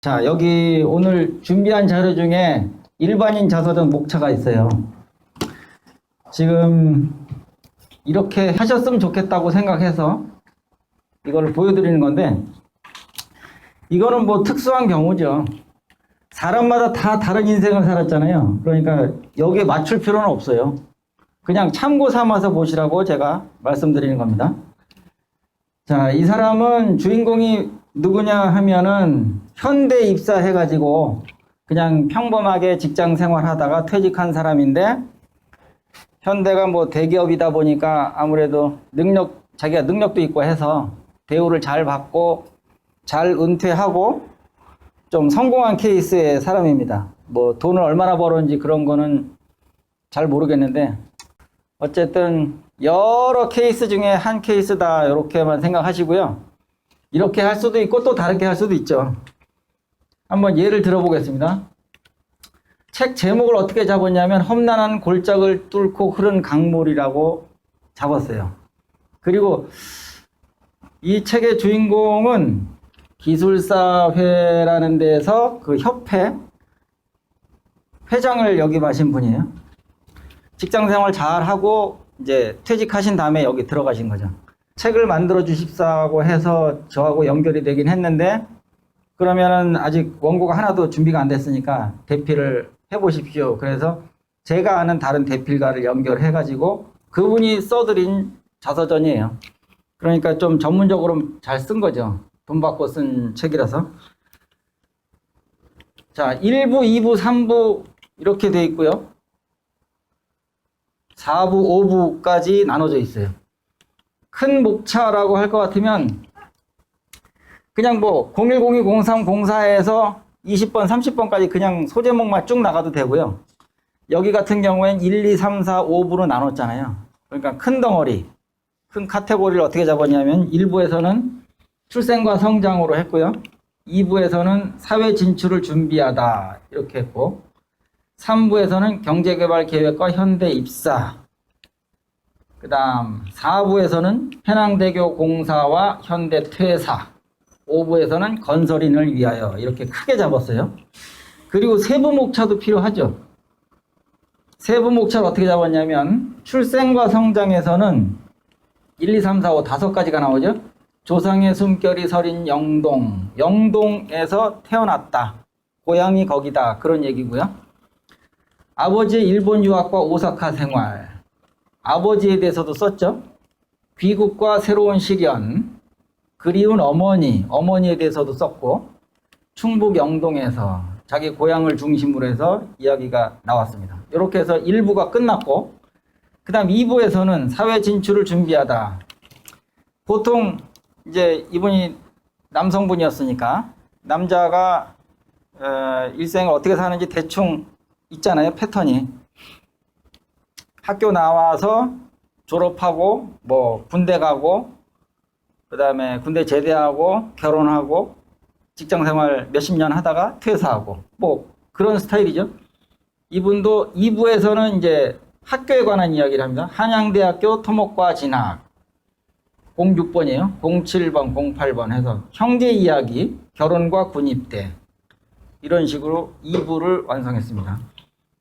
자, 여기 오늘 준비한 자료 중에 일반인 자서전 목차가 있어요. 지금 이렇게 하셨으면 좋겠다고 생각해서 이걸 보여드리는 건데, 이거는 뭐 특수한 경우죠. 사람마다 다 다른 인생을 살았잖아요. 그러니까 여기에 맞출 필요는 없어요. 그냥 참고 삼아서 보시라고 제가 말씀드리는 겁니다. 자, 이 사람은 주인공이 누구냐 하면은 현대 입사해가지고 그냥 평범하게 직장 생활하다가 퇴직한 사람인데, 현대가 뭐 대기업이다 보니까 아무래도 자기가 능력도 있고 해서 대우를 잘 받고 잘 은퇴하고 좀 성공한 케이스의 사람입니다. 뭐 돈을 얼마나 벌었는지 그런 거는 잘 모르겠는데, 어쨌든 여러 케이스 중에 한 케이스다 이렇게만 생각하시고요. 이렇게 할 수도 있고 또 다르게 할 수도 있죠. 한번 예를 들어보겠습니다. 책 제목을 어떻게 잡았냐면 험난한 골짜기를 뚫고 흐른 강물이라고 잡았어요. 그리고 이 책의 주인공은 기술사회라는 데서 그 협회 회장을 역임하신 분이에요. 직장생활 잘하고 이제 퇴직하신 다음에 여기 들어가신 거죠. 책을 만들어 주십사고 해서 저하고 연결이 되긴 했는데, 그러면은 아직 원고가 하나도 준비가 안 됐으니까 대필을 해보십시오. 그래서 제가 아는 다른 대필가를 연결해 가지고 그분이 써드린 자서전이에요. 그러니까 좀 전문적으로 잘 쓴 거죠. 돈 받고 쓴 책이라서. 자, 1부, 2부, 3부 이렇게 돼 있고요. 4부, 5부까지 나눠져 있어요. 큰 목차라고 할 것 같으면 그냥 뭐 0102, 03, 04에서 20번, 30번까지 그냥 소제목만 쭉 나가도 되고요. 여기 같은 경우엔 1, 2, 3, 4, 5부로 나눴잖아요. 그러니까 큰 덩어리, 큰 카테고리를 어떻게 잡았냐면 1부에서는 출생과 성장으로 했고요. 2부에서는 사회 진출을 준비하다 이렇게 했고, 3부에서는 경제개발 계획과 현대 입사, 그 다음 4부에서는 해낭대교 공사와 현대 퇴사, 5부에서는 건설인을 위하여 이렇게 크게 잡았어요. 그리고 세부 목차도 필요하죠. 세부 목차를 어떻게 잡았냐면 출생과 성장에서는 1, 2, 3, 4, 5 5가지가 나오죠. 조상의 숨결이 서린 영동, 영동에서 태어났다, 고향이 거기다, 그런 얘기고요. 아버지의 일본 유학과 오사카 생활, 아버지에 대해서도 썼죠. 귀국과 새로운 시련, 그리운 어머니, 어머니에 대해서도 썼고, 충북 영동에서 자기 고향을 중심으로 해서 이야기가 나왔습니다. 이렇게 해서 1부가 끝났고, 그 다음 2부에서는 사회 진출을 준비하다. 보통 이제 이분이 남성분이었으니까 남자가 일생을 어떻게 사는지 대충 있잖아요, 패턴이. 학교 나와서 졸업하고 뭐 군대 가고, 그 다음에 군대 제대하고 결혼하고 직장생활 몇십 년 하다가 퇴사하고 뭐 그런 스타일이죠. 이분도 2부에서는 이제 학교에 관한 이야기를 합니다. 한양대학교 토목과 진학 06번이에요. 07번, 08번 해서 형제 이야기, 결혼과 군입대, 이런 식으로 2부를 완성했습니다.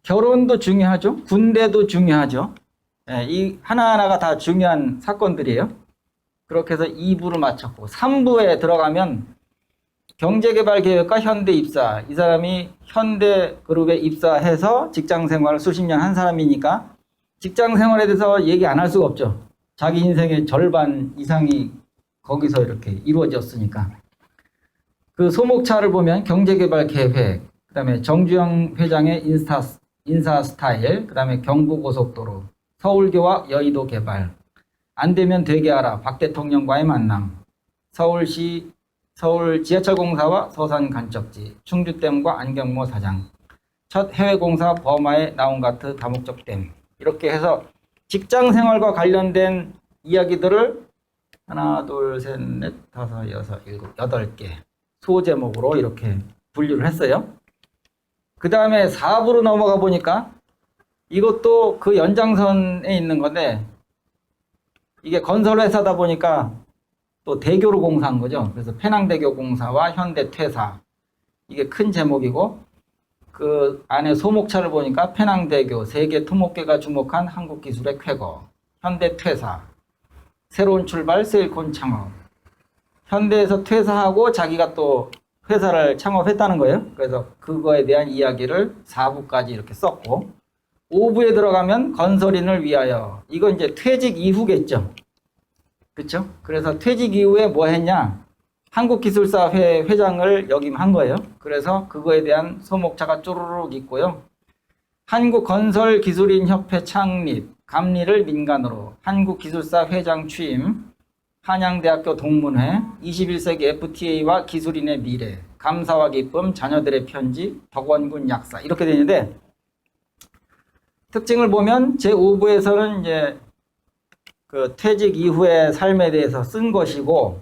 결혼도 중요하죠. 군대도 중요하죠. 이 하나하나가 다 중요한 사건들이에요. 그렇게 해서 2부를 마쳤고, 3부에 들어가면 경제개발계획과 현대 입사, 이 사람이 현대그룹에 입사해서 직장생활을 수십 년 한 사람이니까 직장생활에 대해서 얘기 안 할 수가 없죠. 자기 인생의 절반 이상이 거기서 이렇게 이루어졌으니까. 그 소목차를 보면 경제개발계획, 그 다음에 정주영 회장의 인사 스타일, 그 다음에 경부고속도로, 서울교와 여의도 개발, 안 되면 되게 하라, 박 대통령과의 만남, 서울 지하철공사와 서산 간척지, 충주댐과 안경모 사장, 첫 해외공사 버마의 나온가트 다목적 댐, 이렇게 해서 직장생활과 관련된 이야기들을 하나, 둘, 셋, 넷, 다섯, 여섯, 일곱, 8개 소제목으로 이렇게 분류를 했어요. 그 다음에 4부로 넘어가 보니까 이것도 그 연장선에 있는 건데, 이게 건설회사다 보니까 또 대교로 공사한 거죠. 그래서 penang대교 공사와 현대 퇴사, 이게 큰 제목이고 그 안에 소목차를 보니까 페낭대교, 세계 토목계가 주목한 한국 기술의 쾌거, 현대 퇴사, 새로운 출발, 세일콘 창업. 현대에서 퇴사하고 자기가 또 회사를 창업했다는 거예요. 그래서 그거에 대한 이야기를 4부까지 이렇게 썼고 5부에 들어가면 건설인을 위하여. 이건 이제 퇴직 이후겠죠. 그렇죠? 그래서 퇴직 이후에 뭐 했냐? 한국기술사회 회장을 역임한 거예요. 그래서 그거에 대한 소목차가 쪼르륵 있고요. 한국건설기술인협회 창립, 감리를 민간으로, 한국기술사 회장 취임, 한양대학교 동문회, 21세기 FTA와 기술인의 미래, 감사와 기쁨, 자녀들의 편지, 덕원군 약사 이렇게 되는데 특징을 보면 제5부에서는 이제 그 퇴직 이후의 삶에 대해서 쓴 것이고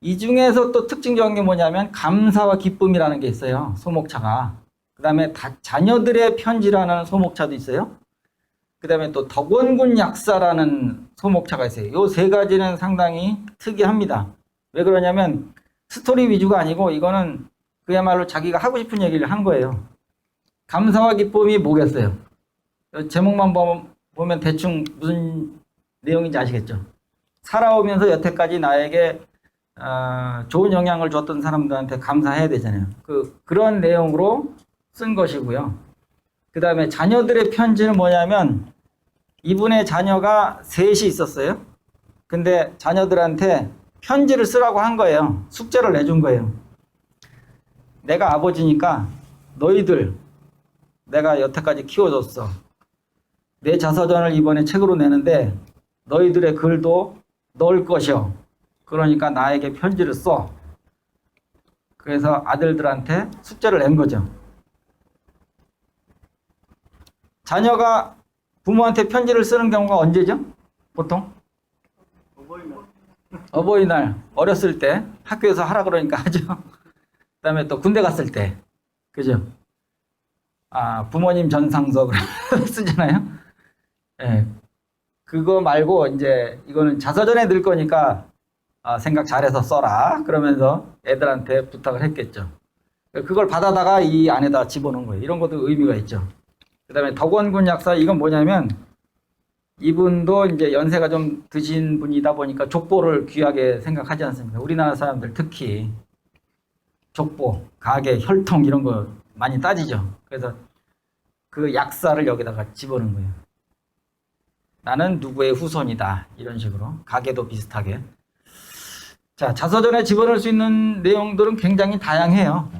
이 중에서 또 특징적인 게 뭐냐면 감사와 기쁨이라는 게 있어요. 소목차가. 그 다음에 자녀들의 편지라는 소목차도 있어요. 그 다음에 또 덕원군 약사라는 소목차가 있어요. 이 세 가지는 상당히 특이합니다. 왜 그러냐면 스토리 위주가 아니고 이거는 그야말로 자기가 하고 싶은 얘기를 한 거예요. 감사와 기쁨이 뭐겠어요? 제목만 보면 대충 무슨 내용인지 아시겠죠? 살아오면서 여태까지 나에게 좋은 영향을 줬던 사람들한테 감사해야 되잖아요. 그런 내용으로 쓴 것이고요. 그 다음에 자녀들의 편지는 뭐냐면 이분의 자녀가 셋이 있었어요. 근데 자녀들한테 편지를 쓰라고 한 거예요. 숙제를 내준 거예요. 내가 아버지니까 너희들 내가 여태까지 키워줬어. 내 자서전을 이번에 책으로 내는데 너희들의 글도 넣을 것이요. 그러니까 나에게 편지를 써. 그래서 아들들한테 숙제를 낸 거죠. 자녀가 부모한테 편지를 쓰는 경우가 언제죠? 보통? 어버이날. 어렸을 때 학교에서 하라 그러니까 하죠. 그 다음에 또 군대 갔을 때. 그죠? 부모님 전상서 쓰잖아요. 예. 그거 말고 이제 이거는 자서전에 넣을 거니까 생각 잘해서 써라. 그러면서 애들한테 부탁을 했겠죠. 그걸 받아다가 이 안에다 집어넣은 거예요. 이런 것도 의미가 있죠. 그 다음에 덕원군 약사, 이건 뭐냐면 이분도 이제 연세가 좀 드신 분이다 보니까 족보를 귀하게 생각하지 않습니까? 우리나라 사람들 특히 족보, 가계, 혈통 이런 거 많이 따지죠. 그래서 그 약사를 여기다가 집어넣은 거예요. 나는 누구의 후손이다. 이런 식으로. 가계도 비슷하게. 자, 자서전에 집어넣을 수 있는 내용들은 굉장히 다양해요.